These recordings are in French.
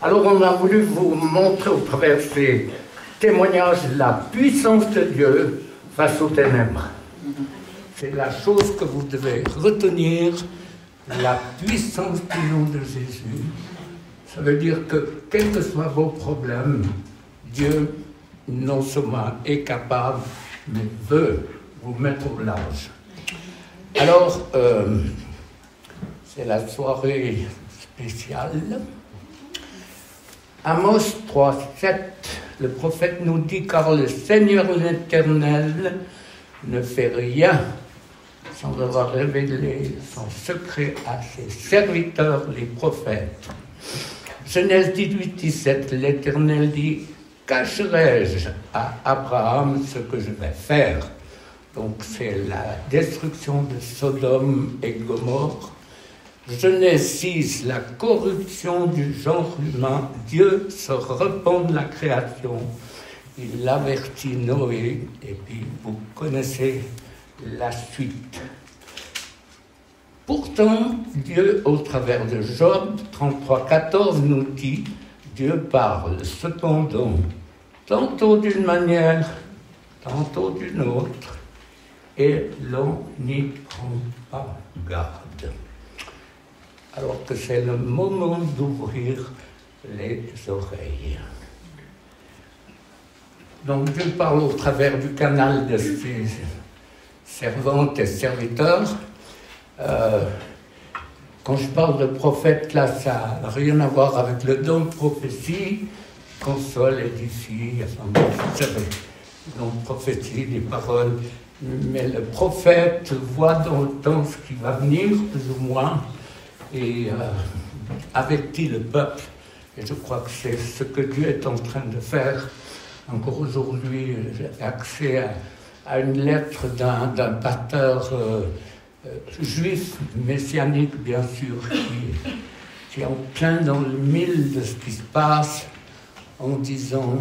Alors on a voulu vous montrer au travers ces témoignages la puissance de Dieu face aux ténèbres. C'est la chose que vous devez retenir, la puissance du nom de Jésus. Ça veut dire que, quels que soient vos problèmes, Dieu non seulement est capable, mais veut vous mettre au large. Alors, c'est la soirée spéciale. Amos 3:7, le prophète nous dit « Car le Seigneur l'Éternel ne fait rien sans avoir révélé son secret à ses serviteurs, les prophètes. » Genèse 18:17, l'Éternel dit « Cacherai-je à Abraham ce que je vais faire ?» Donc c'est la destruction de Sodome et Gomorrhe. Genèse 6, la corruption du genre humain. Dieu se repent de la création. Il avertit Noé, et puis vous connaissez la suite. Pourtant, Dieu, au travers de Job 33:14, nous dit, Dieu parle, cependant, tantôt d'une manière, tantôt d'une autre, et l'on n'y prend pas garde. Alors que c'est le moment d'ouvrir les oreilles. Donc Dieu parle au travers du canal de ses servantes et serviteurs. Quand je parle de prophète, là, ça n'a rien à voir avec le don de prophétie, console, édifie, enfin, vous savez, donc prophétie, des paroles. Mais le prophète voit dans le temps ce qui va venir, plus ou moins, et avertit le peuple. Et je crois que c'est ce que Dieu est en train de faire. Encore aujourd'hui, j'ai accès à une lettre d'un pasteur juif, messianique bien sûr, qui est en plein dans le mille de ce qui se passe, en disant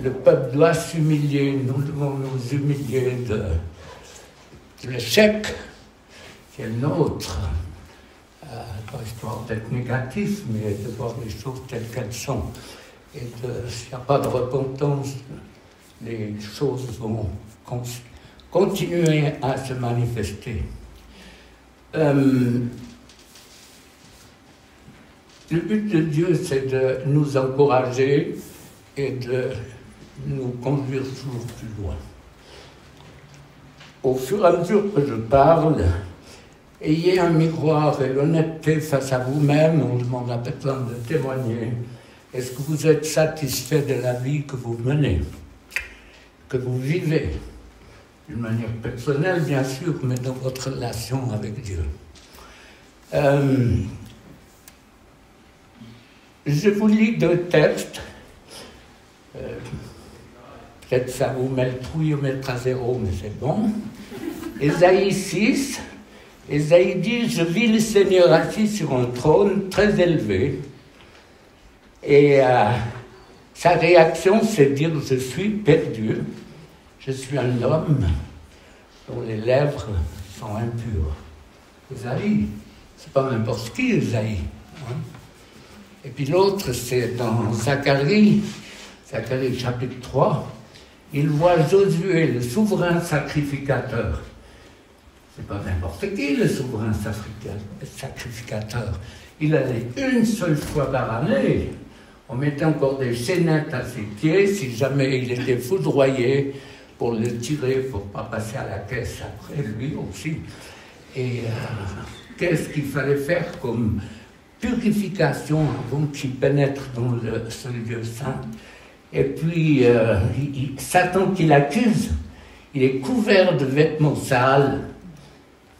le peuple doit s'humilier, nous devons nous humilier de l'échec qui est le nôtre. Pas histoire d'être négatif, mais de voir les choses telles qu'elles sont. Et s'il n'y a pas de repentance, les choses vont continuer à se manifester. Le but de Dieu, c'est de nous encourager et de nous conduire toujours plus loin. Au fur et à mesure que je parle, ayez un miroir et l'honnêteté face à vous-même. On demande à personne de témoigner. Est-ce que vous êtes satisfait de la vie que vous menez, que vous vivez, d'une manière personnelle, bien sûr, mais dans votre relation avec Dieu? Je vous lis deux textes. Peut-être ça vous met le trouillemètre à zéro, mais c'est bon. Ésaïe 6, Ésaïe dit « Je vis le Seigneur assis sur un trône très élevé. » Et sa réaction, c'est de dire « Je suis perdu, je suis un homme dont les lèvres sont impures. » Ésaïe, c'est pas n'importe qui, Ésaïe. Hein? Et puis l'autre, c'est dans Zacharie chapitre 3, il voit Josué, le souverain sacrificateur. C'est pas n'importe qui, le souverain sacrificateur. Il allait une seule fois par année. On mettait encore des chaînettes à ses pieds si jamais il était foudroyé pour le tirer, pour ne pas passer à la caisse après, lui aussi. Et qu'est-ce qu'il fallait faire comme purification avant qu'il pénètre dans ce lieu saint? Et puis, Satan qui l'accuse, il est couvert de vêtements sales.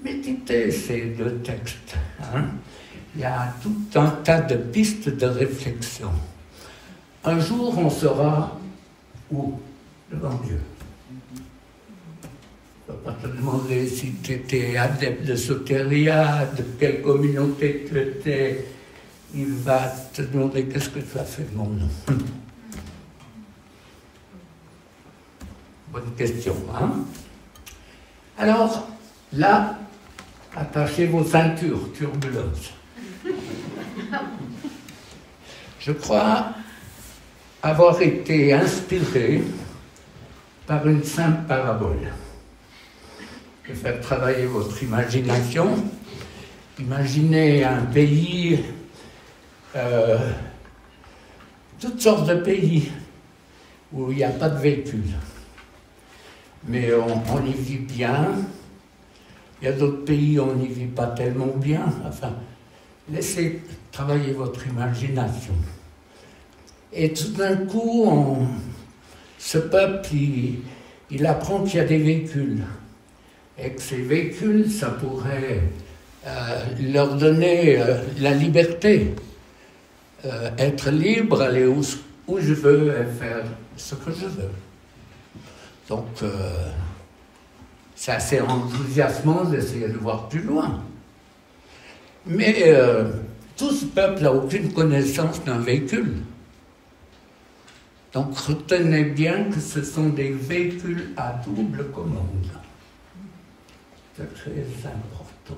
Méditez ces deux textes. Hein? Il y a tout un tas de pistes de réflexion. Un jour, on sera où? Devant Dieu. Je ne vais pas te demander si tu étais adepte de sotéria, de quelle communauté tu étais. Il va te demander qu'est-ce que tu as fait de mon nom. Bonne question, hein? Alors, là, attachez vos ceintures, turbulence. Je crois avoir été inspiré par une simple parabole. Je vais faire travailler votre imagination. Imaginez un pays, toutes sortes de pays où il n'y a pas de véhicules. Mais on y vit bien. Il y a d'autres pays où on n'y vit pas tellement bien. Enfin, laissez travailler votre imagination. Et tout d'un coup, ce peuple, il apprend qu'il y a des véhicules. Et que ces véhicules, ça pourrait leur donner la liberté. Être libre, aller où je veux et faire ce que je veux. Donc, c'est assez enthousiasmant d'essayer de voir plus loin. Mais tout ce peuple n'a aucune connaissance d'un véhicule. Donc, retenez bien que ce sont des véhicules à double commande. C'est très important.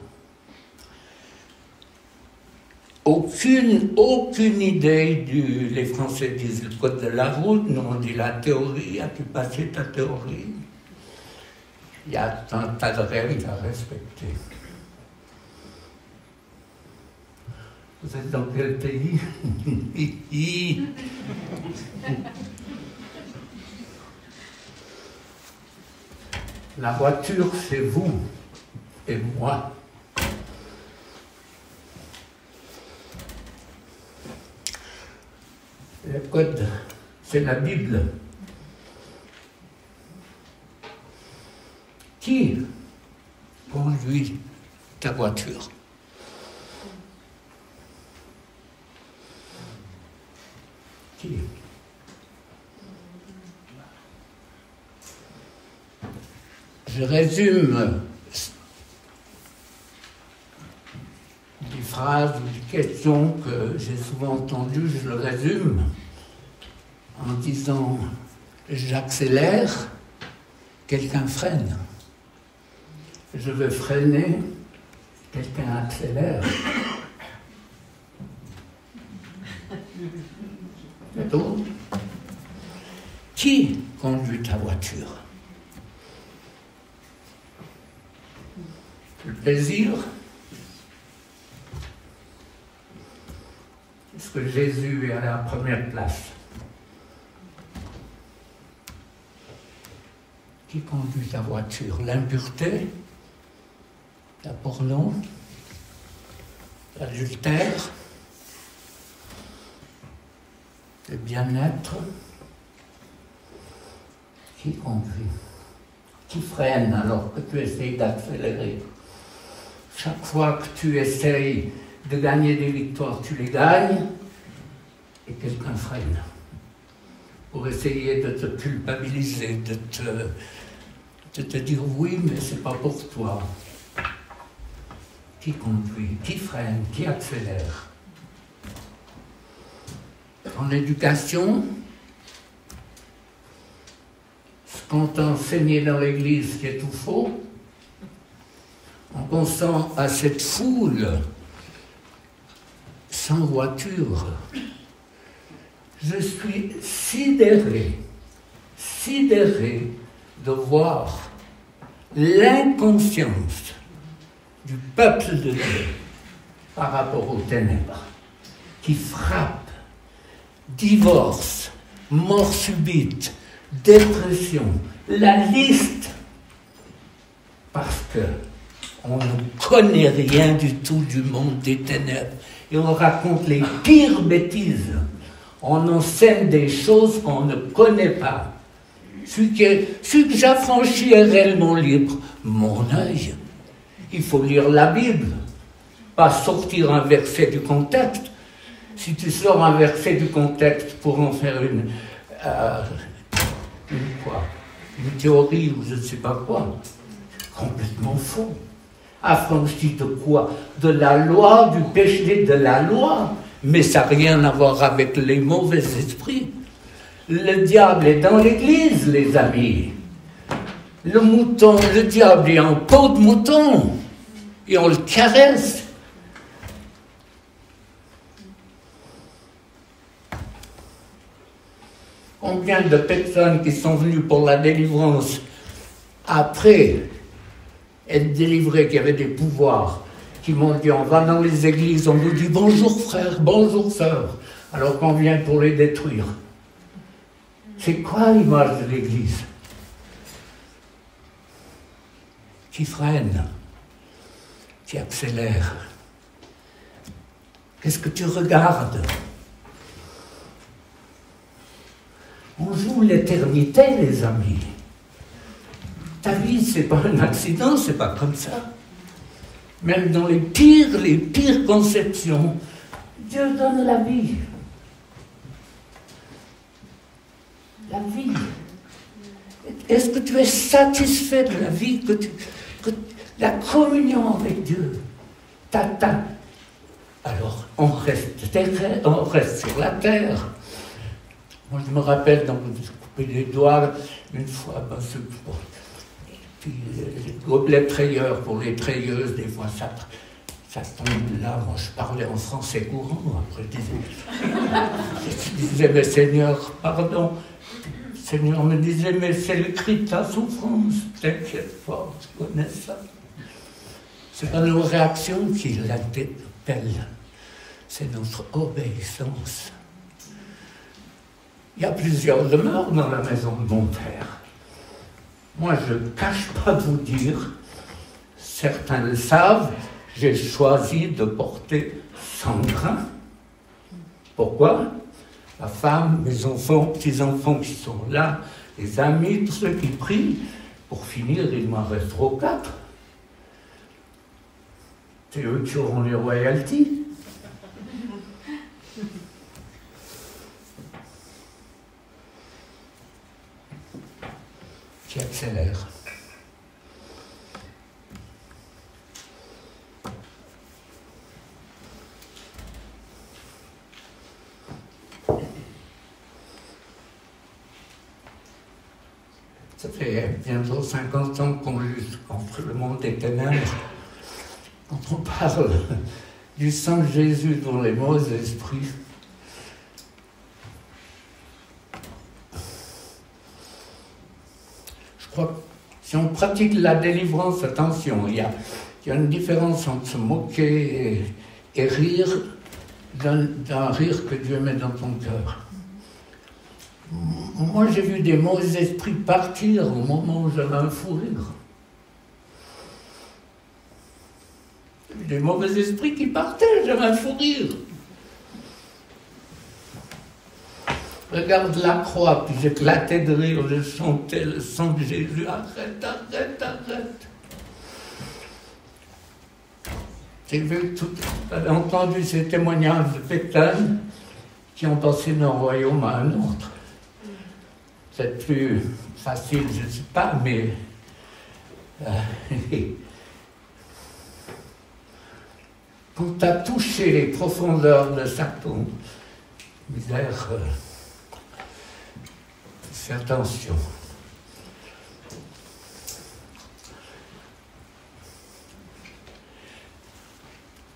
Aucune idée les Français disent le code de la route, nous on dit la théorie, as-tu passé ta théorie? Il y a un tas de règles à respecter. Vous êtes dans quel pays? La voiture, c'est vous et moi. Le code, c'est la Bible. Qui conduit ta voiture? Qui? Je résume des phrases ou des questions que j'ai souvent entendues, je le résume en disant j'accélère, quelqu'un freine. Je veux freiner, quelqu'un accélère. C'est tout. Qui conduit ta voiture? Le plaisir? Est-ce que Jésus est à la première place? Qui conduit ta voiture? L'impureté? La porno? L'adultère? Le bien-être? Qui conduit? Qui freine alors que tu essayes d'accélérer? Chaque fois que tu essayes de gagner des victoires, tu les gagnes et quelqu'un freine pour essayer de te culpabiliser, de te dire oui, mais c'est pas pour toi. Qui conduit? Qui freine? Qui accélère? En éducation, ce qu'on t'a enseigné dans l'église qui est tout faux, en pensant à cette foule sans voiture, je suis sidéré de voir l'inconscience du peuple de Dieu par rapport aux ténèbres, qui frappe, divorce, mort subite, dépression, la liste, parce que on ne connaît rien du tout du monde des ténèbres et on raconte les pires bêtises. On enseigne des choses qu'on ne connaît pas. Celui que j'affranchis est réellement libre. Mon œil, il faut lire la Bible, pas sortir un verset du contexte. Si tu sors un verset du contexte pour en faire une théorie ou je ne sais pas quoi, complètement faux. Affranchi de quoi? De la loi, du péché de la loi. Mais ça n'a rien à voir avec les mauvais esprits. Le diable est dans l'église, les amis. Le diable est en peau de mouton. Et on le caresse. Combien de personnes qui sont venues pour la délivrance après être délivrées, qui avaient des pouvoirs, qui m'ont dit, on va dans les églises, on nous dit bonjour frère, bonjour sœur, alors qu'on vient pour les détruire. C'est quoi l'image de l'église? Qui freine, qui accélère. Qu'est-ce que tu regardes? On joue l'éternité, les amis. Ta vie, c'est pas un accident, c'est pas comme ça. Même dans les pires conceptions, Dieu donne la vie. La vie. Est-ce que tu es satisfait de la vie, la communion avec Dieu? Alors, on reste sur la terre. Moi, je me rappelle, dans couper les doigts, une fois, puis les gobelets trayeurs pour les trayeuses, des fois, ça tombe là. Moi, je parlais en français courant. Après, je disais, mais Seigneur, pardon. Le Seigneur me disait, mais c'est le cri de ta souffrance. T'inquiète pas, tu connais ça. C'est pas nos réactions qui l'appellent. C'est notre obéissance. Il y a plusieurs demeures dans la maison de mon Père. Moi, je ne cache pas de vous dire, certains le savent, j'ai choisi de porter 100 grains. Pourquoi? La femme, mes enfants, petits-enfants qui sont là, les amis, tous ceux qui prient, pour finir, il m'en reste 3 ou 4. C'est eux qui auront les royalties. Qui accélère. Ça fait bientôt 50 ans qu'on lutte contre le monde des ténèbres. Quand on parle du sang de Jésus dans les mauvais esprits, je crois que si on pratique la délivrance, attention, il y a une différence entre se moquer et rire d'un rire que Dieu met dans ton cœur. Moi, j'ai vu des mauvais esprits partir au moment où j'avais un fou rire. J'ai vu des mauvais esprits qui partaient, j'avais un fou rire. Regarde la croix, puis j'éclatais de rire, je chantais le sang de Jésus. Arrête, arrête, arrête. J'avais entendu ces témoignages de pétanes qui ont passé d'un royaume à un autre. C'est plus facile, je ne sais pas, mais quand tu as touché les profondeurs de Satan, misère, fais attention.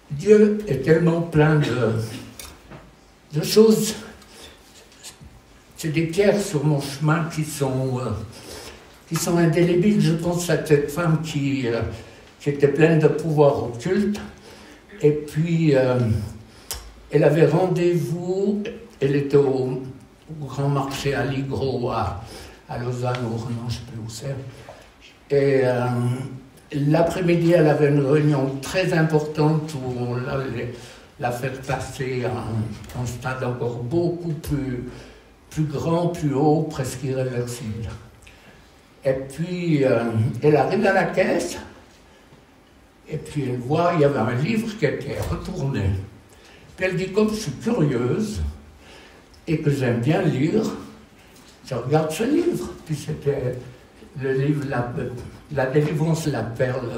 Dieu est tellement plein de choses. C'est des pierres sur mon chemin qui sont indélébiles. Je pense à cette femme qui était pleine de pouvoir occulte. Et puis, elle avait rendez-vous, elle était au grand marché à Ligro, à Lausanne, ou non, je ne sais plus où c'est. Et l'après-midi, elle avait une réunion très importante où on allait la faire passer à un stade encore beaucoup plus grand, plus haut, presque irréversible. Et puis, elle arrive à la caisse, et puis elle voit, il y avait un livre qui était retourné. Puis elle dit, comme je suis curieuse, et que j'aime bien lire, je regarde ce livre. Puis c'était le livre La délivrance de la perle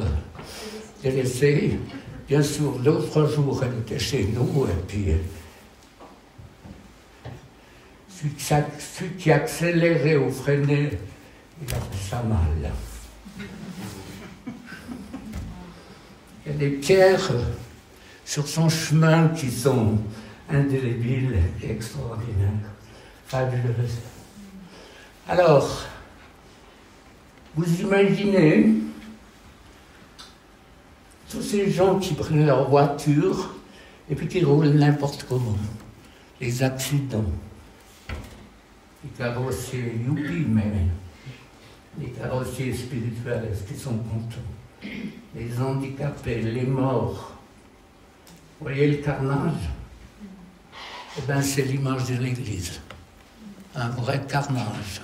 délaissée. Bien sûr, 2 ou 3 jours, elle était chez nous, et puis celui qui accélérait ou freinait, il a fait ça mal. Il y a des pierres sur son chemin qui sont indélébiles et extraordinaires, fabuleuses. Alors, vous imaginez tous ces gens qui prennent leur voiture et puis qui roulent n'importe comment. Les accidents. Les carrossiers, youpi, mais les carrossiers spirituels, est-ce qu'ils sont contents? Les handicapés, les morts. Vous voyez le carnage? Eh bien, c'est l'image de l'Église. Un vrai carnage.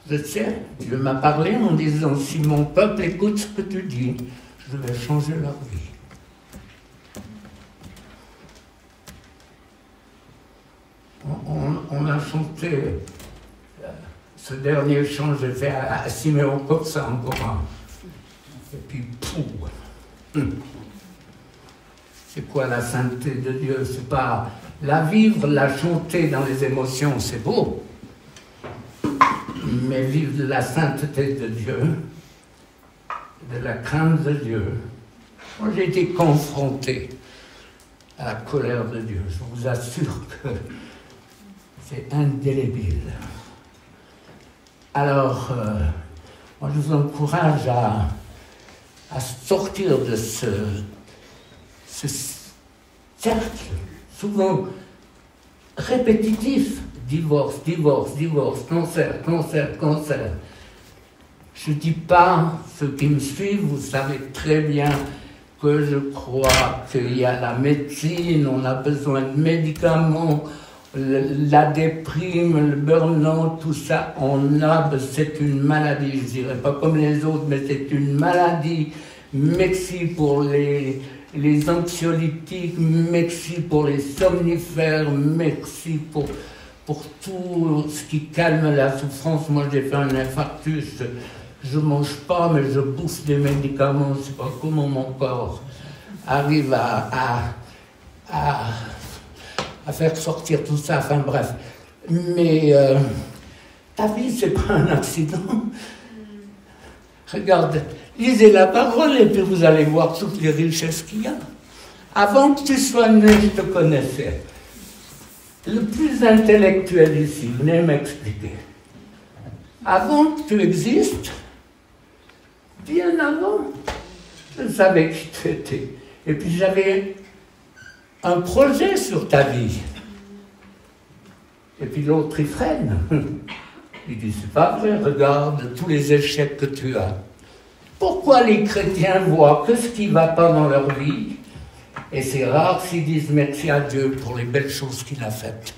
Je sais, Dieu m'a parlé en disant, si mon peuple écoute ce que tu dis, je vais changer leur vie. On a chanté ce dernier chant, j'ai fait à Siméon Coxa encore. Et puis, pouf. C'est quoi la sainteté de Dieu? C'est pas la vivre, la chanter dans les émotions, c'est beau. Mais vivre de la sainteté de Dieu, de la crainte de Dieu. Moi, j'ai été confronté à la colère de Dieu. Je vous assure que c'est indélébile. Alors, moi, je vous encourage à sortir de ce cercle, souvent répétitif. Divorce, divorce, divorce, cancer, cancer, cancer. Je ne dis pas, ceux qui me suivent, vous savez très bien que je crois qu'il y a la médecine, on a besoin de médicaments, la déprime, le burn-out, tout ça, c'est une maladie, je dirais pas comme les autres, mais c'est une maladie. Merci pour les anxiolytiques, merci pour les somnifères, merci pour tout ce qui calme la souffrance. Moi, j'ai fait un infarctus, je ne mange pas, mais je bouffe des médicaments, je ne sais pas comment mon corps arrive à faire sortir tout ça, enfin bref. Mais ta vie, ce n'est pas un accident. Regarde, lisez la parole et puis vous allez voir toutes les richesses qu'il y a. Avant que tu sois né, je te connaissais. Le plus intellectuel ici, venez m'expliquer. Avant que tu existes, bien avant, je savais qui tu étais. Et puis j'avais un projet sur ta vie. Et puis l'autre, il freine. Il dit, c'est pas vrai, regarde tous les échecs que tu as. Pourquoi les chrétiens voient que ce qui ne va pas dans leur vie? Et c'est rare s'ils disent merci à Dieu pour les belles choses qu'il a faites.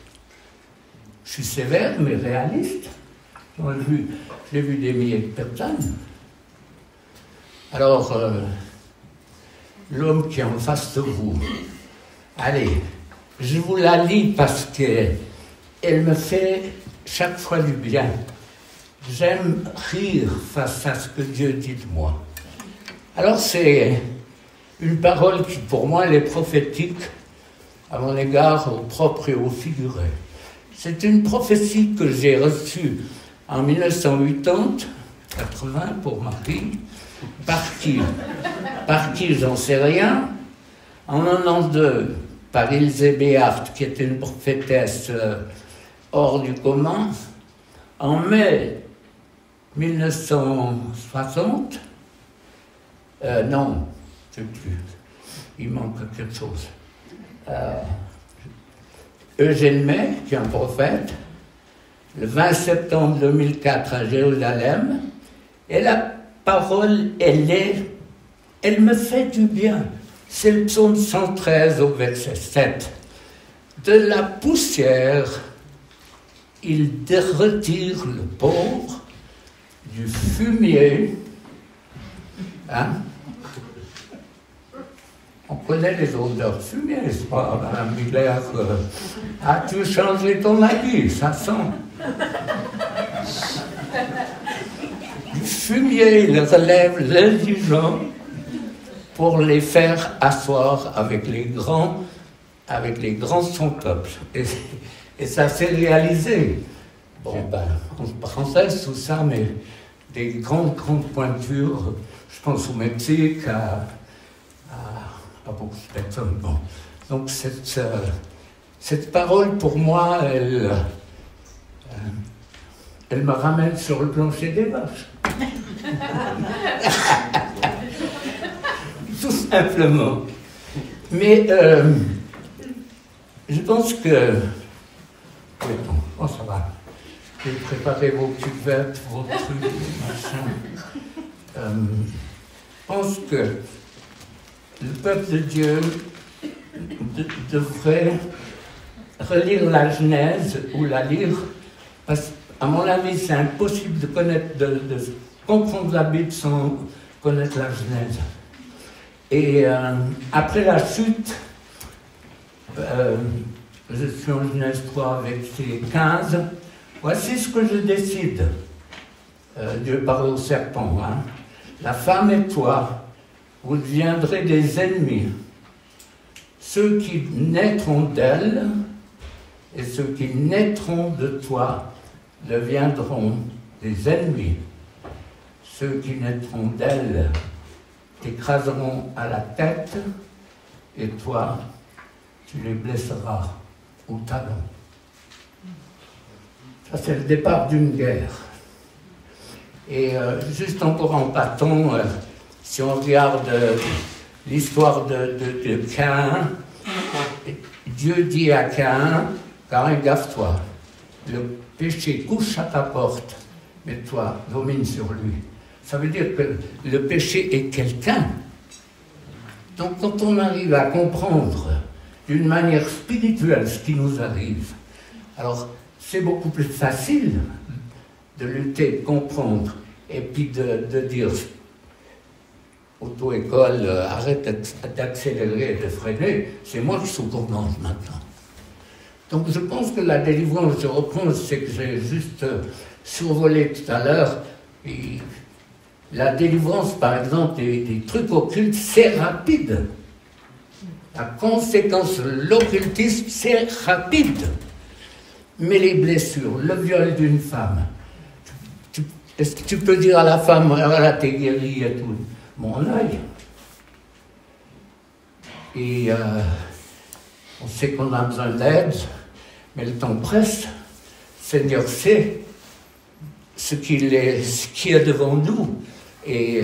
Je suis sévère, mais réaliste. J'ai vu des milliers de personnes. Alors, l'homme qui est en face de vous, allez, je vous la lis parce qu'elle me fait chaque fois du bien. J'aime rire face à ce que Dieu dit de moi. Alors, c'est une parole qui, pour moi, elle est prophétique à mon égard, au propre et au figuré. C'est une prophétie que j'ai reçue en 1980 pour ma fille. Par qui? Par qui, j'en sais rien. En 92, par Ilse Béart, qui était une prophétesse hors du commun. En mai 1960, non, je ne sais plus, il manque quelque chose. Eugène May, qui est un prophète, le 20 septembre 2004 à Jérusalem, et la parole, elle me fait du bien. C'est le psaume 113 au verset 7. De la poussière, il retire le pauvre, du fumier. Hein? On connaît les odeurs fumier, c'est pas Mme Miller. As-tu changé ton habit? Ça sent. Du fumier, il relève les gens pour les faire asseoir avec les grands de son peuple. Et ça s'est réalisé. Bon, ben, en parenthèse, tout ça, mais des grandes pointures. Je pense au Mexique, à beaucoup de personnes. Bon. Donc cette parole, pour moi, elle me ramène sur le plancher des vaches. Tout simplement. Mais je pense que... Oui, bon, ça va. Vous préparez vos cuvettes, vos trucs, machin. Je pense que le peuple de Dieu devrait relire la Genèse ou la lire, parce qu'à mon avis, c'est impossible de connaître, de comprendre la Bible sans connaître la Genèse. Et après la chute, je suis en Genèse 3 avec ses 15, voici ce que je décide. Dieu parle au serpent, hein. La femme et toi, vous deviendrez des ennemis. Ceux qui naîtront d'elle et ceux qui naîtront de toi deviendront des ennemis. Ceux qui naîtront d'elle t'écraseront à la tête et toi, tu les blesseras au talon. Ça, c'est le départ d'une guerre. Et juste encore en partant, si on regarde l'histoire de Caïn, Dieu dit à Caïn, Caïn, gaffe-toi, le péché couche à ta porte, mais toi, domine sur lui. Ça veut dire que le péché est quelqu'un. Donc quand on arrive à comprendre d'une manière spirituelle ce qui nous arrive, alors c'est beaucoup plus facile de lutter, de comprendre, et puis de dire auto-école, arrête d'accélérer et de freiner, c'est moi qui suis gourmande maintenant. Donc je pense que la délivrance, je reprends ce que j'ai juste survolé tout à l'heure, la délivrance par exemple des trucs occultes, c'est rapide. La conséquence de l'occultisme, c'est rapide. Mais les blessures, le viol d'une femme, est-ce que tu peux dire à la femme, voilà, t'es guérie et tout? Mon œil. Et on sait qu'on a besoin d'aide, mais le temps presse. Le Seigneur sait ce qu'il y a devant nous et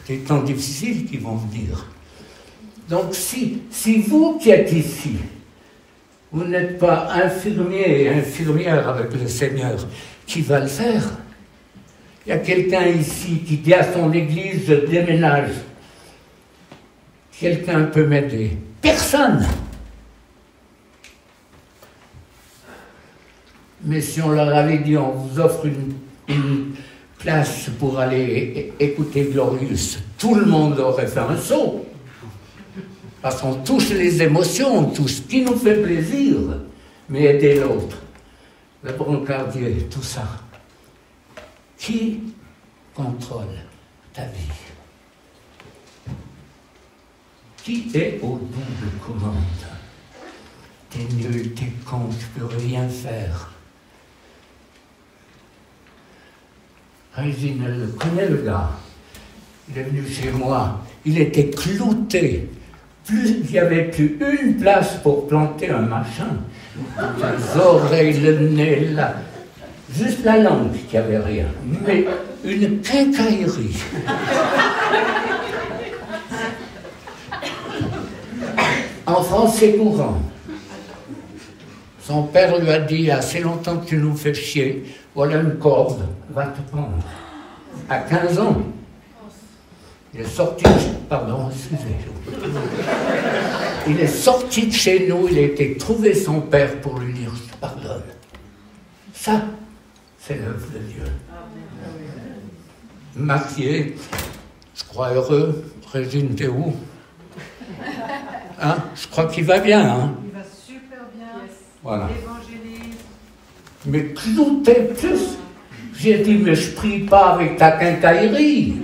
des temps difficiles qui vont venir. Donc si vous qui êtes ici, vous n'êtes pas infirmier et infirmière avec le Seigneur, qui va le faire? Il y a quelqu'un ici qui dit à son église, je déménage. Quelqu'un peut m'aider? Personne. Mais si on leur avait dit, on vous offre une place pour aller écouter Glorious, tout le monde aurait fait un saut. Parce qu'on touche les émotions, on touche ce qui nous fait plaisir, mais aider l'autre. Le brancardier, tout ça. Qui contrôle ta vie? Qui est au double commande? T'es nul, t'es con, tu peux rien faire. Régine, elle le connaît, le gars. Il est venu chez moi, il était clouté. Il n'y avait plus une place pour planter un machin. Les oreilles, le nez, là. Juste la langue qui avait rien. Mais une quincaillerie. En France, c'est courant. Son père lui a dit, il y a assez longtemps que tu nous fais chier, voilà une corde, va te prendre. À 15 ans. Il est sorti, pardon, excusez-moi. Il est sorti de chez nous, il a été trouver son père pour lui dire, je te pardonne. Ça, c'est l'œuvre de Dieu. Marié, je crois heureux. Régine, t'es où? Hein? Je crois qu'il va bien. Hein? Il va super bien. Voilà. Évangélise. Mais plus. J'ai dit, mais je prie pas avec ta quincaillerie.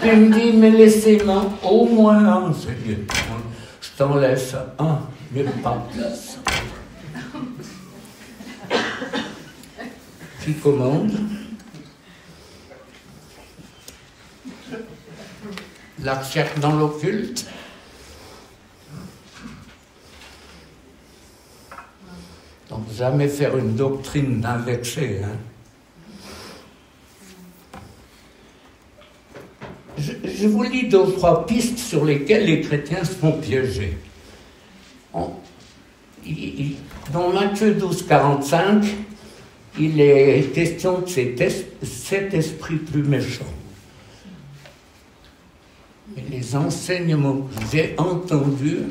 Il me dit, mais laissez-moi au moins un. Je t'en laisse un, mais pas plus. Qui commande? la recherche dans l'occulte. Donc jamais faire une doctrine d'invexé. Hein. Je vous lis 2 ou 3 pistes sur lesquelles les chrétiens se font piéger. Dans Matthieu 12, 45, il est question de cet esprit plus méchant. Mais les enseignements que j'ai entendus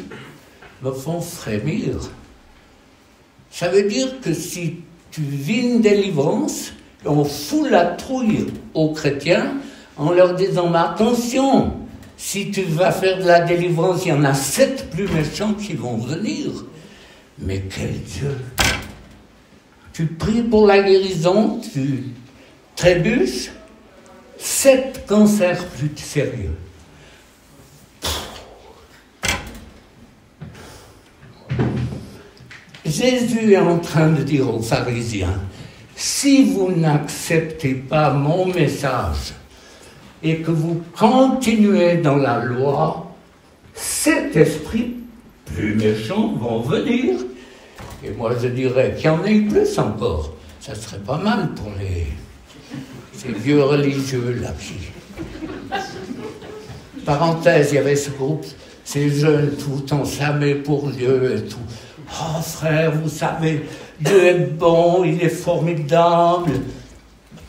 me font frémir. Ça veut dire que si tu vis une délivrance, on fout la trouille aux chrétiens en leur disant, mais attention, si tu vas faire de la délivrance, il y en a 7 plus méchants qui vont venir. Mais quel Dieu! Tu pries pour la guérison, tu trébuches, 7 cancers plus sérieux. Jésus est en train de dire aux pharisiens, si vous n'acceptez pas mon message et que vous continuez dans la loi, cet esprit plus méchants vont venir. Et moi je dirais qu'il y en ait plus encore. Ça serait pas mal pour ces vieux religieux là qui... Parenthèse, il y avait ce groupe, ces jeunes tout enflammés pour Dieu et tout. Oh frère, vous savez, Dieu est bon, il est formidable.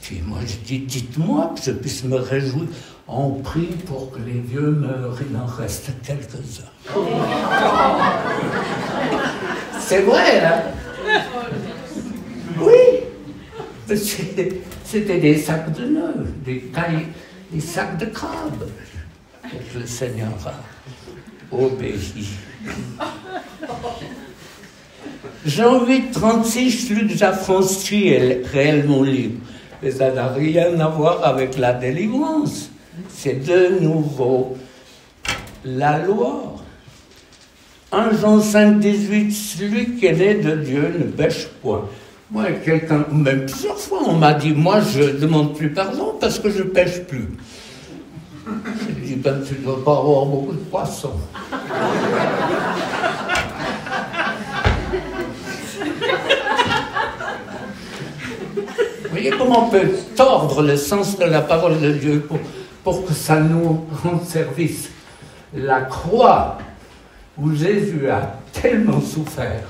Puis moi je dis, dites-moi que je puisse me réjouir. On prie pour que les vieux meurent, il en reste quelques-uns. C'est vrai, hein? Oui. C'était des sacs de nœuds, des sacs de crabes que le Seigneur a obéi. Jean 8, 36, Luc affranchi est réellement libre. Mais ça n'a rien à voir avec la délivrance. C'est de nouveau la loi. 1 Jean 5, 18, celui qui est né de Dieu ne pêche point. Moi, quelqu'un, même plusieurs fois, on m'a dit, moi, je ne demande plus pardon parce que je ne pêche plus. J'ai dit, ben, tu ne dois pas avoir beaucoup de poissons. Vous voyez comment on peut tordre le sens de la parole de Dieu pour que ça nous rende service. La croix où Jésus a tellement souffert,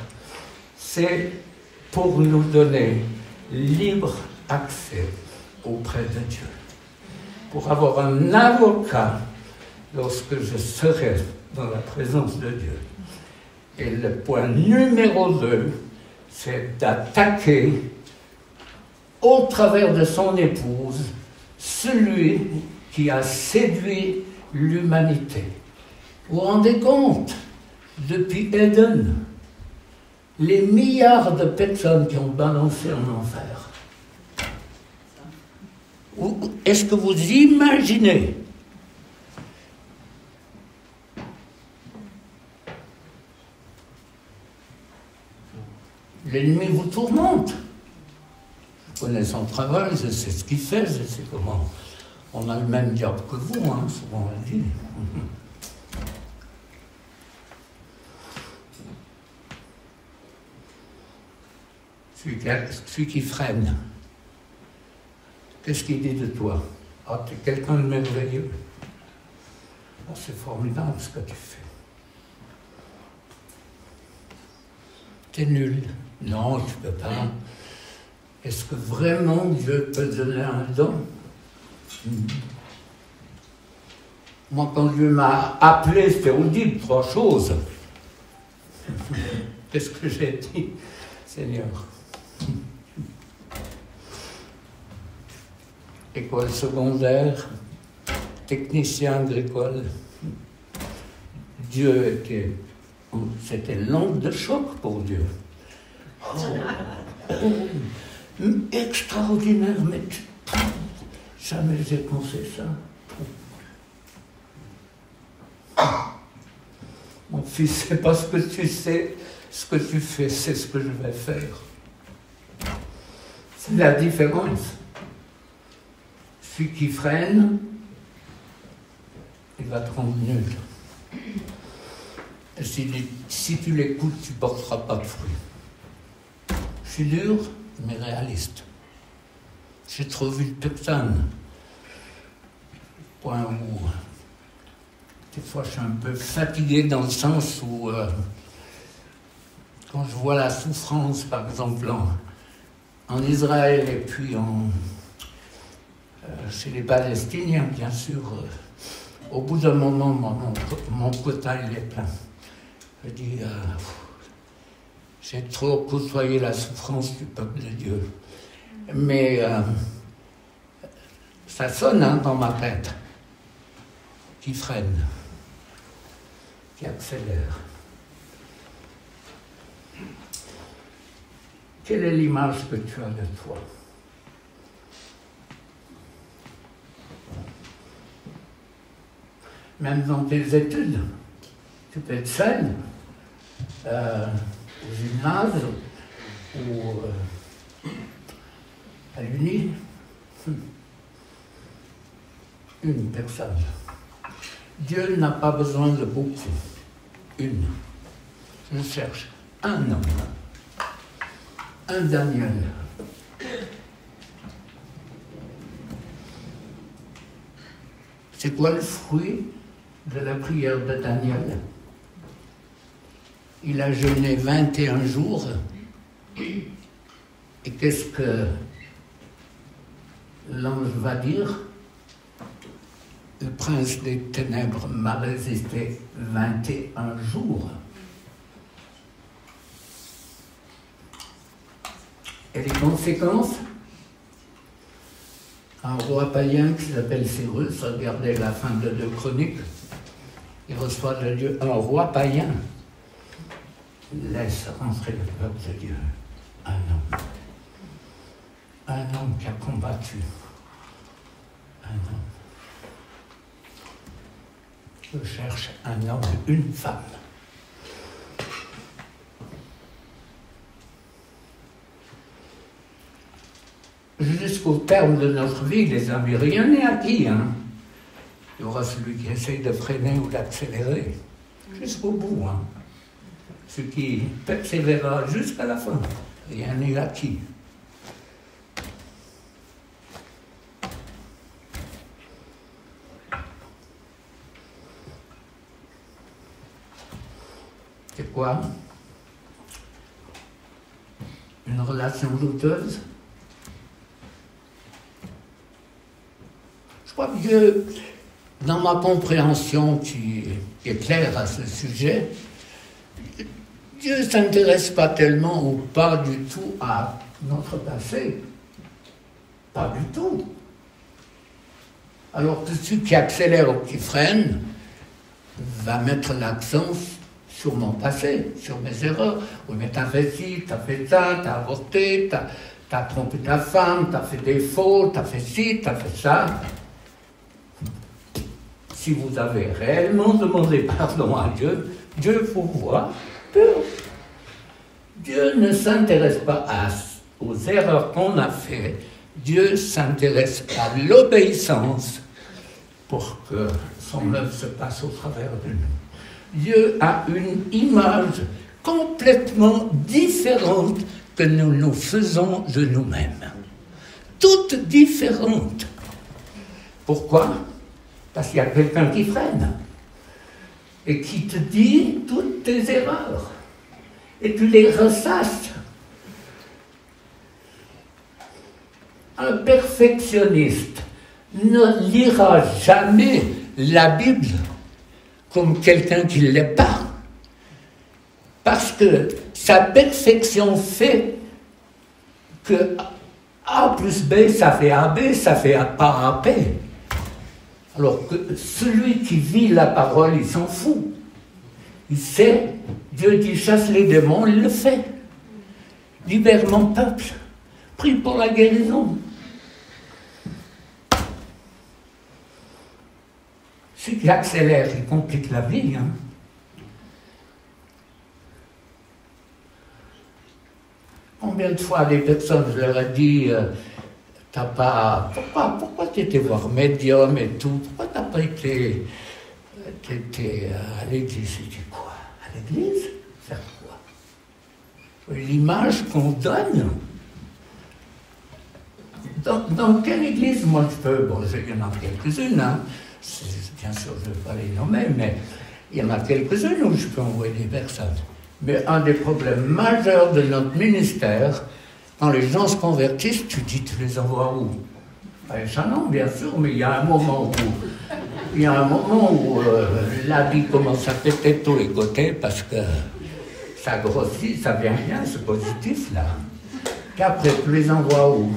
c'est pour nous donner libre accès auprès de Dieu. Pour avoir un avocat lorsque je serai dans la présence de Dieu. Et le point numéro 2, c'est d'attaquer au travers de son épouse celui qui a séduit l'humanité. Vous vous rendez compte? Depuis Éden, les milliards de personnes qui ont balancé en enfer. Est-ce que vous imaginez? L'ennemi vous tourmente. Je connais son travail, je sais ce qu'il fait, je sais comment. On a le même diable que vous, hein, souvent on le dit. Celui qui freine, qu'est-ce qu'il dit de toi? Ah, tu es quelqu'un de merveilleux. Ah, c'est formidable ce que tu fais. Tu es nul. Non, tu ne peux pas. Est-ce que vraiment Dieu peut donner un don? Moi, quand Dieu m'a appelé, c'était audible, 3 choses. Qu'est-ce que j'ai dit? Seigneur. École secondaire, technicien agricole. Dieu était... C'était l'onde de choc pour Dieu. Extraordinaire, mais jamais j'ai pensé ça. Mon fils, c'est pas ce que tu sais, ce que tu fais, c'est ce que je vais faire. C'est la différence. Celui qui freine, et va te rendre nul. Et si tu l'écoutes, tu ne porteras pas de fruits. Je suis dur, mais réaliste. J'ai trop vu de personnes. Point où, des fois, je suis un peu fatigué dans le sens où, quand je vois la souffrance, par exemple, en Israël et puis chez les Palestiniens, bien sûr, au bout d'un moment, mon quota, il est plein. Je dis, j'ai trop côtoyé la souffrance du peuple de Dieu. Mais ça sonne dans ma tête, qui freine, qui accélère. Quelle est l'image que tu as de toi? Même dans tes études, tu peux être seul, au gymnase ou à l'Uni. Une personne. Dieu n'a pas besoin de beaucoup. Une. Je cherche un homme. Un Daniel. C'est quoi le fruit de la prière de Daniel? Il a jeûné 21 jours. Et qu'est-ce que l'ange va dire? Le prince des ténèbres m'a résisté 21 jours. Et les conséquences? Un roi païen qui s'appelle Cyrus, regardez la fin de 2 Chroniques, il reçoit de Dieu un roi païen. Il laisse rentrer le peuple de Dieu. Un homme qui a combattu. Un homme. Je cherche un homme, une femme. Jusqu'au terme de notre vie, les amis, rien n'est acquis. Hein. Il y aura celui qui essaye de freiner ou d'accélérer. Jusqu'au bout. Hein. Ce qui persévérera jusqu'à la fin. Rien n'est acquis. C'est quoi? Une relation douteuse? Je crois que Dieu, dans ma compréhension qui est claire à ce sujet, Dieu ne s'intéresse pas tellement ou pas du tout à notre passé. Pas du tout. Alors que celui qui accélère ou qui freine va mettre l'accent sur mon passé, sur mes erreurs. Oui, mais t'as fait ci, t'as fait ça, t'as avorté, t'as trompé ta femme, t'as fait des fautes, t'as fait ci, t'as fait ça. Si vous avez réellement demandé pardon à Dieu, Dieu vous voit pur. Dieu ne s'intéresse pas aux erreurs qu'on a faites. Dieu s'intéresse à l'obéissance pour que son œuvre se passe au travers de nous. Dieu a une image complètement différente que nous nous faisons de nous-mêmes. Toute différente. Pourquoi? Parce qu'il y a quelqu'un qui freine et qui te dit toutes tes erreurs et tu les ressasses. Un perfectionniste ne lira jamais la Bible comme quelqu'un qui ne l'est pas. Parce que sa perfection fait que A plus B, ça fait AB, ça fait pas AP. Alors que celui qui vit la parole, il s'en fout. Il sait, Dieu dit chasse les démons, il le fait. Libère mon peuple. Prie pour la guérison. Ce qui accélère, il complique la vie. Hein. Combien de fois des personnes, je leur ai dit, t'as pas... Pourquoi tu étais voir médium et tout? Pourquoi t'as pas été t'étais à l'église. J'ai dit quoi? À l'église? Faire quoi? L'image qu'on donne. Dans quelle église, moi, je peux... Bon, il y en a quelques-unes, hein. Bien sûr, je ne vais pas les nommer, mais il y en a quelques-unes où je peux envoyer des personnes. Mais un des problèmes majeurs de notre ministère, quand les gens se convertissent, tu dis, tu les envoies où? Ça non, bien sûr, mais il y a un moment où l'habit commence à péter tous les côtés parce que ça grossit, ça vient bien, ce positif-là. Qu'après, tu les envoies où?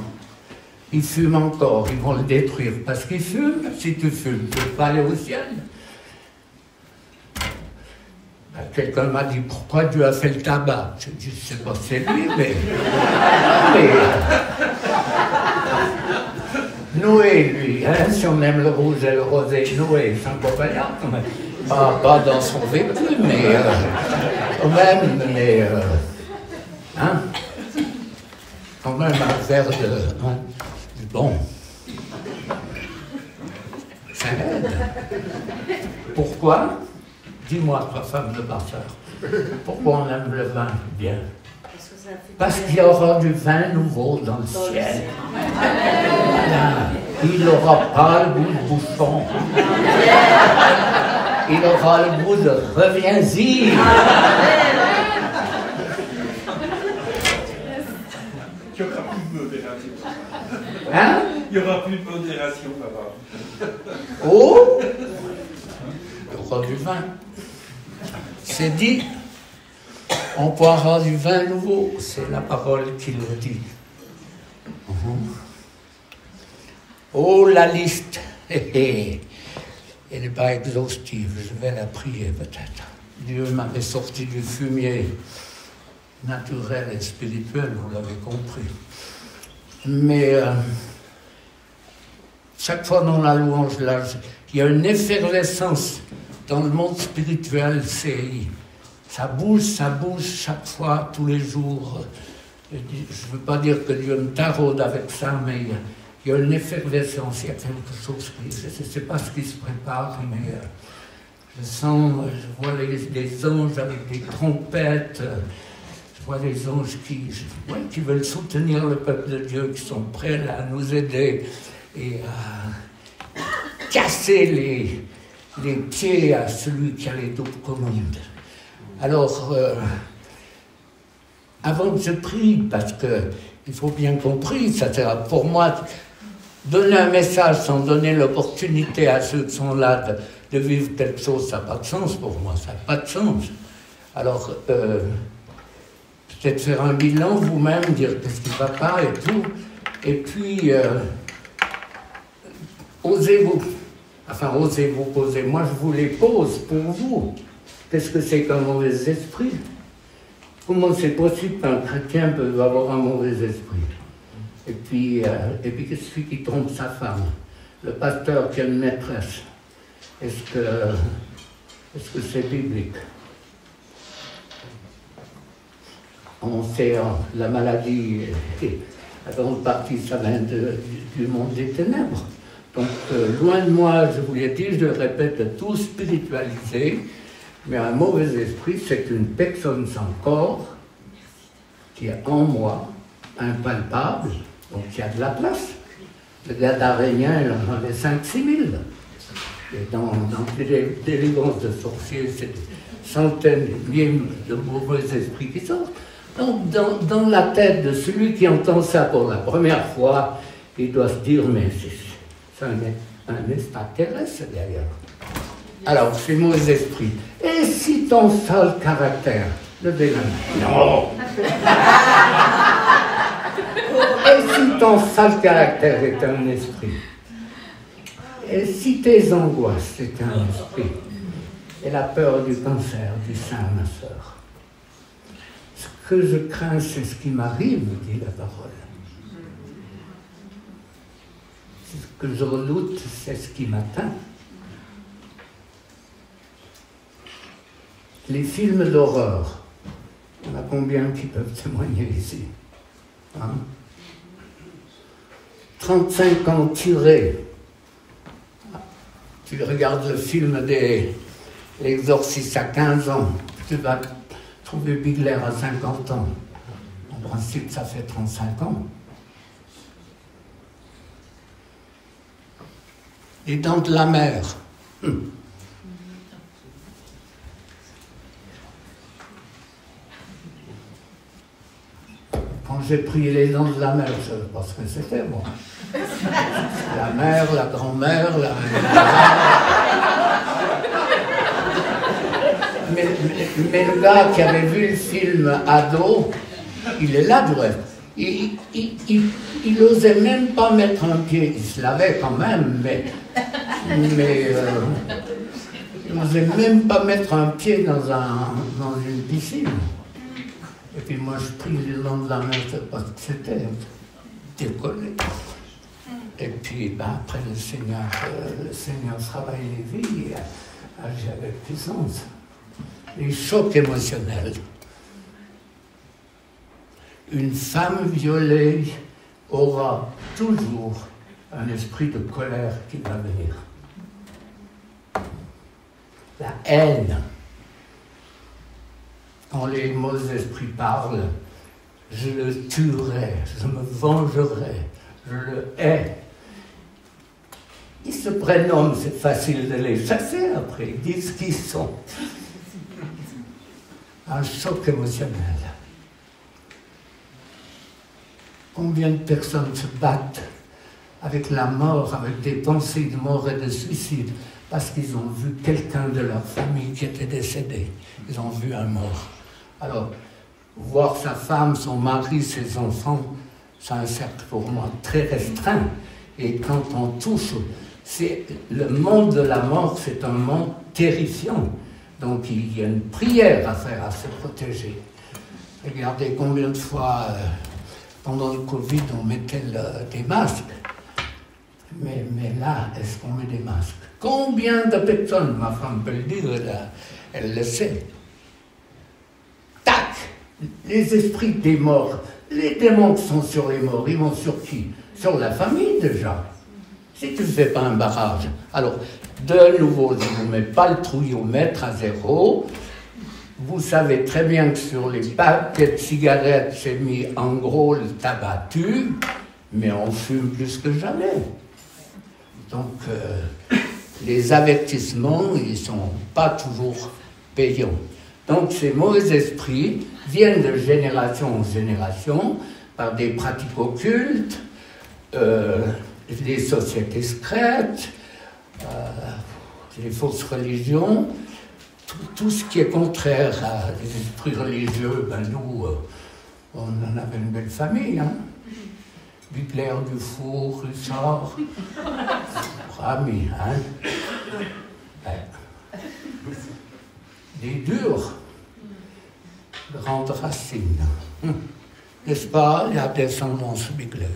Ils fument encore, ils vont le détruire. Parce qu'ils fument, si tu fumes, tu ne peux pas aller au ciel. Quelqu'un m'a dit, pourquoi Dieu a fait le tabac? Je dis, je ne sais pas si c'est lui, mais... Noé, lui, hein, si on aime le rouge et le rosé, Noé, c'est un compagnon quand même. Pas dans son vécu, mais quand même, mais... hein? Quand même un verre de... Hein, bon. Ça aide. Pourquoi? Dis-moi, toi, femme de Barceur, pourquoi on aime le vin bien? Parce qu'il y aura du vin nouveau dans le ciel. Voilà. Il n'aura pas le goût de bouchon. Il aura le goût de reviens-y. Il n'y aura plus de modération. Hein? Il n'y aura plus de modération là-bas. Oh! Il y aura du vin. C'est dit, on boira du vin nouveau, c'est la parole qui le dit. Oh, la liste, elle n'est pas exhaustive, je vais la prier peut-être. Dieu m'avait sorti du fumier naturel et spirituel, vous l'avez compris. Mais chaque fois dans la louange, là, il y a une effervescence dans le monde spirituel, ça bouge chaque fois, tous les jours. Je ne veux pas dire que Dieu me taraude avec ça, mais il y a une effervescence, il y a quelque chose qui... Je ne sais pas ce qui se prépare, mais je sens, je vois les anges avec des trompettes, je vois les anges qui veulent soutenir le peuple de Dieu, qui sont prêts à nous aider et à casser les pieds à celui qui a les doubles commandes. Alors, avant que je prie, parce qu'il faut bien compris, ça sert pour moi, donner un message sans donner l'opportunité à ceux qui sont là de vivre quelque chose, ça n'a pas de sens pour moi, ça n'a pas de sens. Alors, peut-être faire un bilan vous-même, dire qu'est-ce qui ne va pas et tout, et puis, osez-vous poser. Moi, je vous les pose pour vous. Qu'est-ce que c'est qu'un mauvais esprit? Comment c'est possible qu'un chrétien peut avoir un mauvais esprit? Et puis celui qui trompe sa femme, le pasteur qui a une maîtresse, est-ce que c'est biblique? On sait, la maladie, la grande partie, ça vient du monde des ténèbres. Donc, loin de moi, je vous l'ai dit, je le répète, de tout spiritualiser, mais un mauvais esprit, c'est une personne sans corps qui est en moi, impalpable, donc il y a de la place. Le Gadarénien, il en avait 5-6 000. Et dans les délivrance de sorciers, c'est des centaines, des milliers de mauvais esprits qui sortent. Donc, dans la tête de celui qui entend ça pour la première fois, il doit se dire, mais c'est un extraterrestre d'ailleurs. Alors, c'est mauvais esprit. Et si ton sale caractère, levez la main. Non. Et si ton sale caractère est un esprit? Et si tes angoisses, c'est un esprit? Et la peur du cancer du sein, ma sœur? Ce que je crains, c'est ce qui m'arrive, dit la parole. Ce que je redoute, c'est ce qui m'atteint. Les films d'horreur, il y en a combien qui peuvent témoigner ici? 35 ans tirés Tu regardes le film des L'Exorciste à 15 ans, tu vas trouver Bigler à 50 ans. En principe, ça fait 35 ans. Les Dents de la Mer. Quand j'ai pris Les Dents de la Mer, je ne sais pas ce que c'était, moi. La mère, la grand-mère, la... Mais le gars qui avait vu le film ado, il est là du reste. Il n'osait même pas mettre un pied. Il se lavait quand même, mais il n'osait même pas mettre un pied dans une piscine. Et puis moi, je pris Les Dents de la Mer, je ne sais pas ce que c'était. Décollé. Et puis, après, le Seigneur travaille les vies et agit avec puissance. Les chocs émotionnels. Une femme violée aura toujours un esprit de colère qui va venir. La haine. Quand les mauvais esprits parlent, je le tuerai, je me vengerai, je le hais. Ils se prénomment, c'est facile de les chasser après, ils disent qui ils sont. Un choc émotionnel. Combien de personnes se battent avec la mort, avec des pensées de mort et de suicide, parce qu'ils ont vu quelqu'un de leur famille qui était décédé. Ils ont vu un mort. Alors, voir sa femme, son mari, ses enfants, c'est un cercle pour moi très restreint. Et quand on touche, le monde de la mort, c'est un monde terrifiant. Donc il y a une prière à faire, à se protéger. Regardez combien de fois, pendant le Covid, on mettait des masques. Mais là, est-ce qu'on met des masques? Combien de personnes, ma femme peut le dire, elle le sait. Tac! Les esprits des morts, les démons qui sont sur les morts, ils vont sur qui? Sur la famille déjà. Si tu ne fais pas un barrage. Alors, de nouveau, je ne vous mets pas le trouillomètre à 0. Vous savez très bien que sur les paquets de cigarettes, j'ai mis en gros le tabac tue, mais on fume plus que jamais. Donc, les avertissements, ils ne sont pas toujours payants. Donc, ces mauvais esprits viennent de génération en génération par des pratiques occultes, les sociétés secrètes, les fausses religions, tout ce qui est contraire à les esprits religieux. Nous, on en avait une belle famille, hein. Butler, Dufour, Russard, Rami, hein. Ouais. Des durs, grandes racines. N'est-ce pas, la descendance Butler?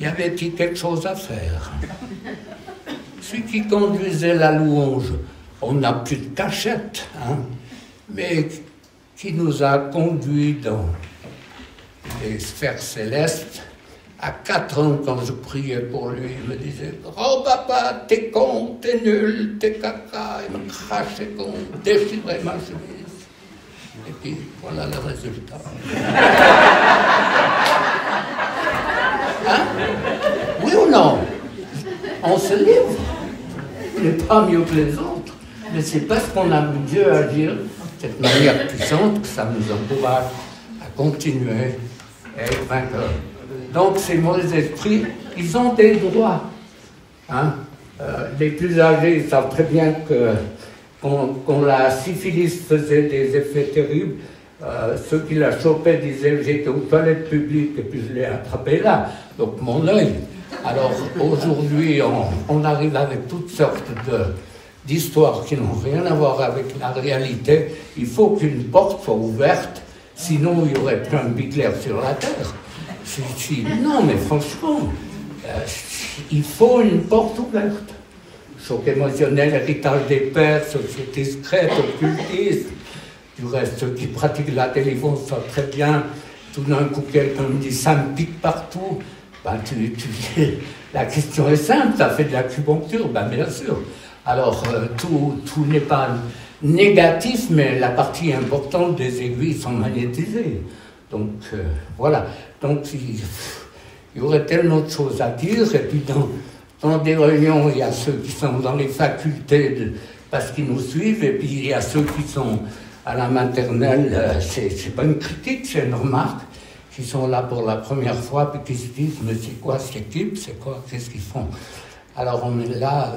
Y avait-il quelque chose à faire? Celui qui conduisait la louange, on n'a plus de cachette, hein, mais qui nous a conduits dans les sphères célestes. À 4 ans, quand je priais pour lui, il me disait « Oh papa, t'es con, t'es nul, t'es caca », il me crachait con, déchirait ma chemise. Et puis, voilà le résultat. Hein? Oui ou non? On se livre. Il n'est pas mieux que les autres. Mais c'est parce qu'on a vu Dieu agir de cette manière puissante que ça nous encourage à continuer à être vainqueurs. Donc ces mauvais esprits, ils ont des droits. Hein? Les plus âgés savent très bien que quand la syphilis faisait des effets terribles, ceux qui la chopaient disaient « j'étais aux toilettes publiques et puis je l'ai attrapé là ». Donc mon œil. Alors aujourd'hui, on arrive avec toutes sortes d'histoires qui n'ont rien à voir avec la réalité. Il faut qu'une porte soit ouverte, sinon il n'y aurait plus un Butler sur la terre. Non, mais franchement, il faut une porte ouverte. Choc émotionnel, héritage des pères, société secrète, occultiste. Du reste, ceux qui pratiquent la télévision savent très bien. Tout d'un coup, quelqu'un me dit « ça me pique partout ». Ben, la question est simple, tu as fait de l'acupuncture, ben, bien sûr. Alors, tout n'est pas négatif, mais la partie importante des aiguilles sont magnétisées. Donc, voilà. Donc, il y aurait tellement de choses à dire. Et puis, dans des réunions, il y a ceux qui sont dans les facultés parce qu'ils nous suivent, et puis il y a ceux qui sont à la maternelle. C'est pas une critique, c'est une remarque. Qui sont là pour la première fois, puis qui se disent, mais c'est quoi cette équipe, c'est quoi, qu'est-ce qu'ils font? Alors on est là,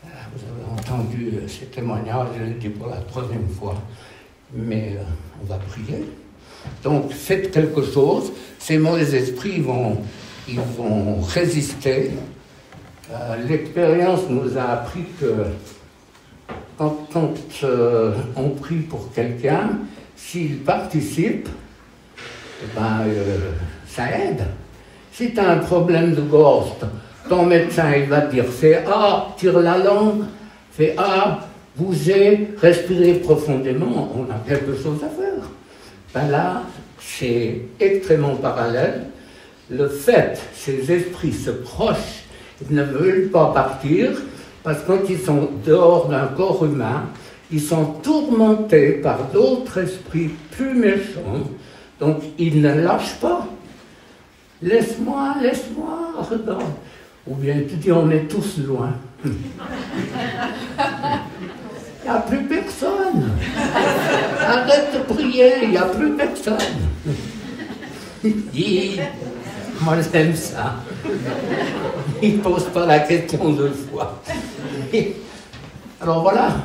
vous avez entendu ces témoignages, je l'ai dit pour la troisième fois, mais on va prier. Donc faites quelque chose, ces mauvais esprits ils vont résister. L'expérience nous a appris que quand on prie pour quelqu'un, s'il participe, ça aide. Si tu as un problème de gorge, ton médecin il va te dire fais A, tire la langue, fais A, bougez, respirez profondément, on a quelque chose à faire. Ben là, c'est extrêmement parallèle. Le fait, ces esprits se prochent, ils ne veulent pas partir, parce que quand ils sont dehors d'un corps humain, ils sont tourmentés par d'autres esprits plus méchants. Donc, il ne lâche pas. Laisse-moi, regarde. Ou bien tu dis, on est tous loin. Il n'y a plus personne. Arrête de prier, il n'y a plus personne. Moi, j'aime ça. Il ne pose pas la question deux fois. Alors voilà,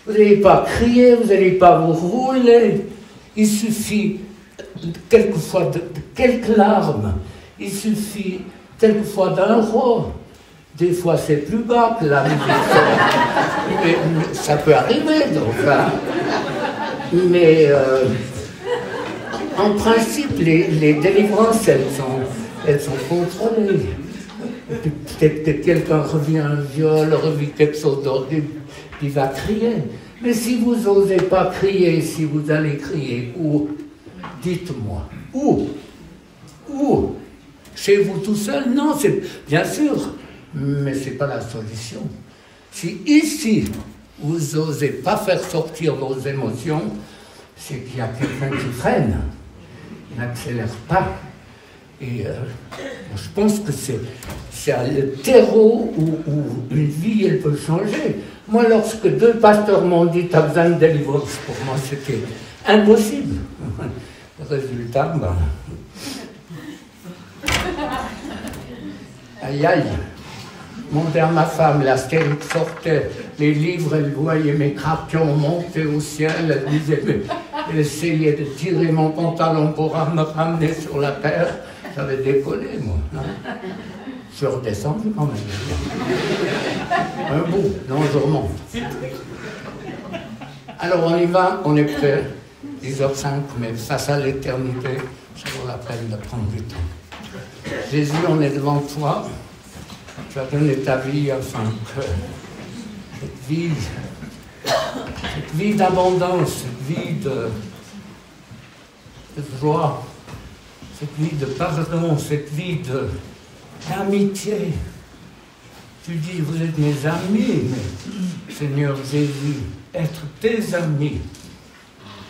vous n'allez pas crier, vous n'allez pas vous rouler. Il suffit quelquefois de quelques larmes, il suffit quelquefois d'un roi. Des fois c'est plus bas que la musique. Mais ça peut arriver, donc. Hein. Mais en principe, les délivrances, elles sont contrôlées. Peut-être que quelqu'un revient un viol, revit quelque chose d'horrible, il va crier. Mais si vous n'osez pas crier, si vous allez crier, où? Dites-moi, où? Chez vous tout seul? Non, c'est bien sûr, mais ce n'est pas la solution. Si ici, vous n'osez pas faire sortir vos émotions, c'est qu'il y a quelqu'un qui freine, qui n'accélère pas. Et je pense que c'est le terreau où une vie, elle peut changer. Moi, lorsque deux pasteurs m'ont dit « tu as besoin de délivrance », pour moi, c'était impossible. Le résultat, aïe aïe. Mon père, ma femme, la stérique sortait, les livres, elle voyait mes crapions monter au ciel, elle disait, elle essayait de tirer mon pantalon pour me ramener sur la terre. J'avais décollé, moi. Hein. Je suis redescendu quand même. Un bout, non, je remonte. Alors on y va, on est prêt. 10h05, mais face à l'éternité, ça vaut la peine de prendre du temps. Jésus, on est devant toi. Tu as donné ta vie afin que cette vie d'abondance, cette vie de joie, cette vie de pardon, cette vie d'amitié. Tu dis, vous êtes mes amis, mais Seigneur Jésus, être tes amis,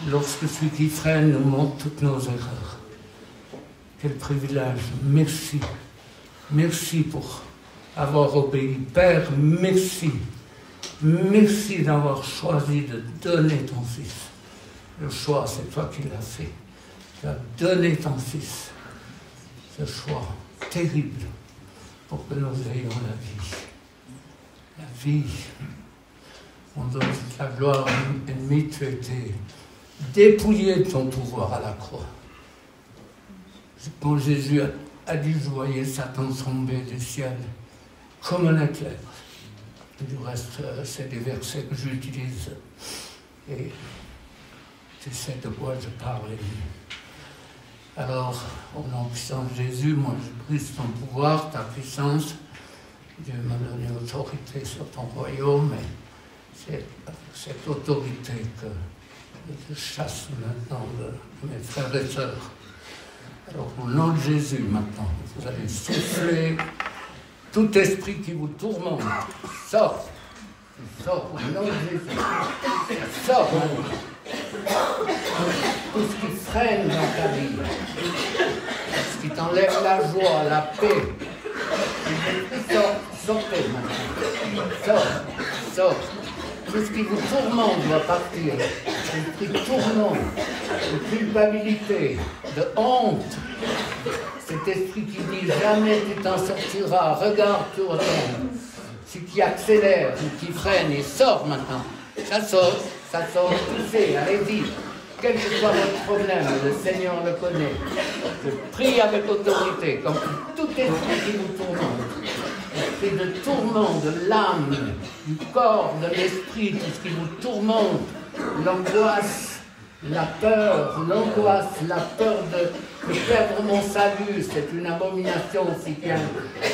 lorsque celui qui freine nous montre toutes nos erreurs. Quel privilège. Merci. Merci pour avoir obéi. Père, merci. Merci d'avoir choisi de donner ton Fils. Le choix, c'est toi qui l'as fait. Tu as donné ton Fils. Ce choix terrible pour que nous ayons la vie. La vie. On donne toute la gloire ennemie, tu as été dépouillé de ton pouvoir à la croix. Quand Jésus a dit, je voyais Satan tomber du ciel comme un éclair. Du reste, c'est des versets que j'utilise. Et tu sais de quoi je parle. Alors, au nom puissant de Jésus, moi je brise ton pouvoir, ta puissance. Dieu m'a donné autorité sur ton royaume. Et c'est cette autorité que je chasse maintenant de mes frères et sœurs. Alors, au nom de Jésus, maintenant, vous allez souffler tout esprit qui vous tourmente. Sors. Sors au nom de Jésus. Sors maintenant. Tout ce qui freine dans ta vie, ce qui t'enlève la joie, la paix. Sortez maintenant. Sors. Tout ce qui vous tourmente va partir. L'esprit de tourment, de culpabilité, de honte. Cet esprit qui dit jamais tu t'en sortiras, regarde, tu retournes. Ce qui accélère ou qui freine, et sort maintenant. Ça sort, poussez, allez-y. Quel que soit votre problème, le Seigneur le connaît. Je prie avec autorité, comme tout esprit qui vous tourmente. Esprit de tourment, de l'âme, du corps, de l'esprit, tout ce qui vous tourmente, l'angoisse, la peur de perdre mon salut, c'est une abomination aussi bien.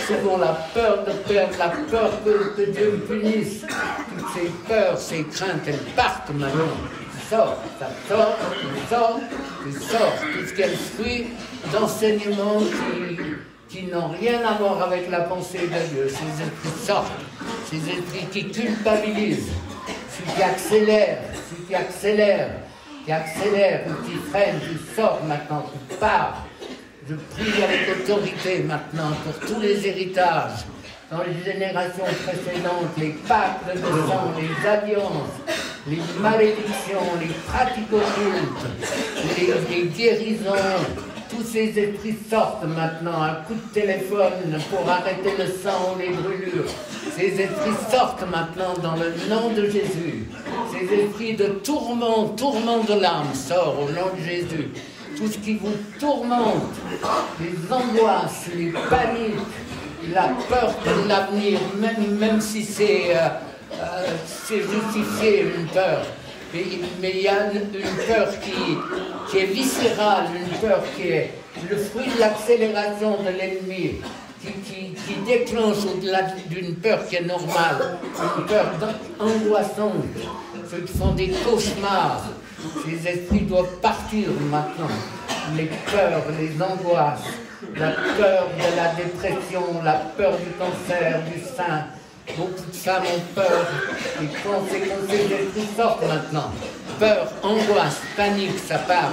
Souvent la peur de perdre, la peur que Dieu me punisse. Toutes ces peurs, ces craintes, elles partent maintenant. Sors. Tout ce qui est le fruit d'enseignements qui n'ont rien à voir avec la pensée de Dieu. Ces esprits sortent, ces esprits qui culpabilisent, ceux qui accélèrent, ou qui freinent, qui sortent maintenant, qui partent. Je prie avec autorité maintenant pour tous les héritages, dans les générations précédentes, les pactes de sang, les alliances, les malédictions, les pratiques occultes, les guérisons. Tous ces esprits sortent maintenant, un coup de téléphone pour arrêter le sang ou les brûlures. Ces esprits sortent maintenant dans le nom de Jésus. Ces esprits de tourment de l'âme sortent au nom de Jésus. Tout ce qui vous tourmente, les angoisses, les paniques, la peur de l'avenir, même si c'est justifié une peur. Mais il y a une peur qui est viscérale, une peur qui est le fruit de l'accélération de l'ennemi, qui déclenche au-delà d'une peur qui est normale, une peur angoissante, ceux qui font des cauchemars. Ces esprits doivent partir maintenant. Les peurs, les angoisses, la peur de la dépression, la peur du cancer, du sein. Beaucoup de femmes ont peur, et quand ces esprits sortent maintenant, peur, angoisse, panique, ça part,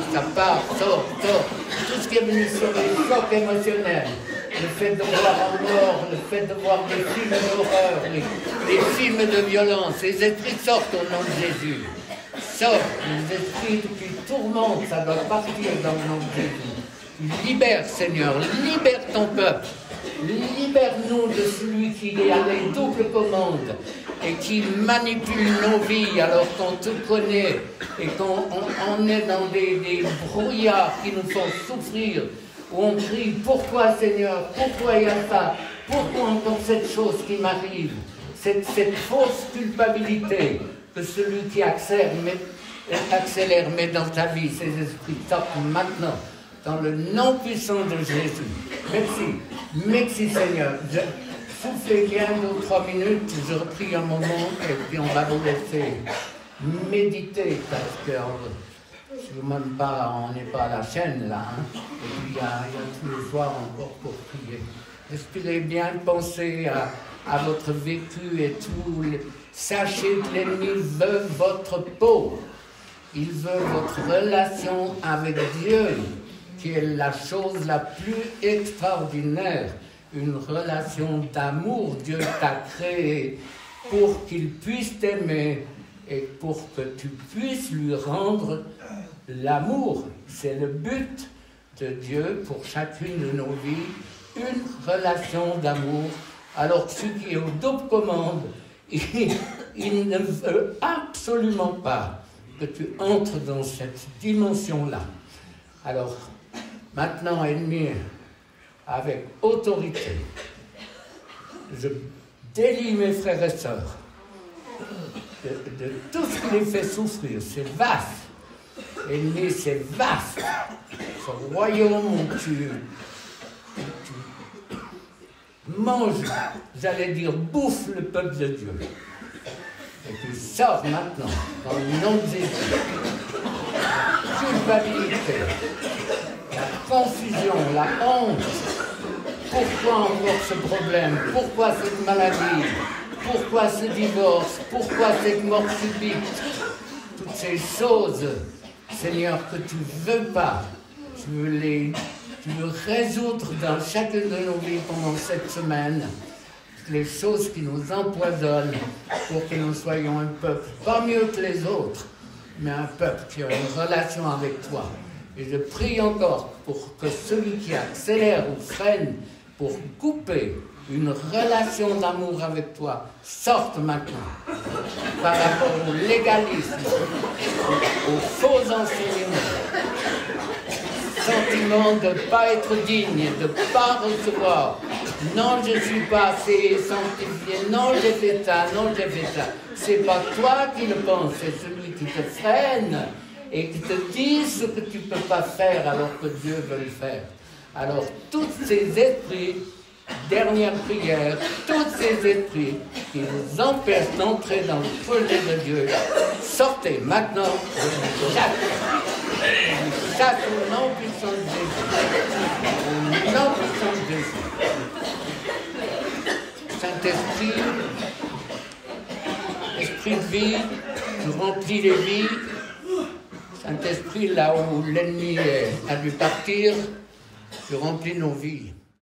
sort. Tout ce qui est venu sur les chocs émotionnels, le fait de voir en mort, le fait de voir des films d'horreur, les films de violence, ces esprits sortent au nom de Jésus. Sortent, les esprits qui tourmentent, ça doit partir dans le nom de Jésus. Libère, Seigneur, libère ton peuple. Libère-nous de celui qui a les doubles commandes et qui manipule nos vies alors qu'on te connaît et qu'on est dans des brouillards qui nous font souffrir, où on crie « Pourquoi Seigneur? Pourquoi il y a ça? Pourquoi encore cette chose qui m'arrive ?» Cette fausse culpabilité que celui qui accélère met dans ta vie, ces esprits sortent maintenant. Dans le nom puissant de Jésus. Merci Seigneur. Soufflez bien 2 ou 3 minutes, je repris un moment et puis on va vous laisser méditer parce que même pas, on n'est pas à la chaîne là. Et puis il y a tous les soirs encore pour prier. Respirez bien, pensez à votre vécu et tout. Sachez que l'ennemi veut votre peau. Il veut votre relation avec Dieu, qui est la chose la plus extraordinaire, une relation d'amour. Dieu t'a créé pour qu'il puisse t'aimer et pour que tu puisses lui rendre l'amour. C'est le but de Dieu pour chacune de nos vies, une relation d'amour. Alors celui qui est aux doubles commandes, il ne veut absolument pas que tu entres dans cette dimension-là. Alors, maintenant, ennemi, avec autorité, je délie mes frères et sœurs de tout ce qui les fait souffrir. C'est vaste. Ennemi, c'est vaste. Ce royaume où tu manges, j'allais dire, bouffe le peuple de Dieu. Et tu sors maintenant, dans le nom de Jésus. La culpabilité, la confusion, la honte. Pourquoi encore ce problème? Pourquoi cette maladie? Pourquoi ce divorce? Pourquoi cette mort subite? Toutes ces choses, Seigneur, que tu ne veux pas, tu veux résoudre dans chacune de nos vies pendant cette semaine. Les choses qui nous empoisonnent pour que nous soyons un peuple, pas mieux que les autres, mais un peuple qui a une relation avec toi. Et je prie encore pour que celui qui accélère ou freine pour couper une relation d'amour avec toi sorte maintenant par rapport au légalisme, aux faux enseignements, sentiment de ne pas être digne, de ne pas recevoir. Non, je ne suis pas assez sanctifié, non, j'ai fait ça, non, j'ai fait ça. C'est pas toi qui le penses, c'est celui qui te freine et qui te dit ce que tu ne peux pas faire alors que Dieu veut le faire. Alors, tous ces esprits, dernière prière, tous ces esprits qui nous empêchent d'entrer dans le projet de Dieu, sortez maintenant de chasse au nom puissant de Jésus. Au nom puissant de Jésus. Saint-Esprit, esprit de vie, tu remplis les vies. Saint-Esprit, là où l'ennemi a dû partir, tu remplis nos vies.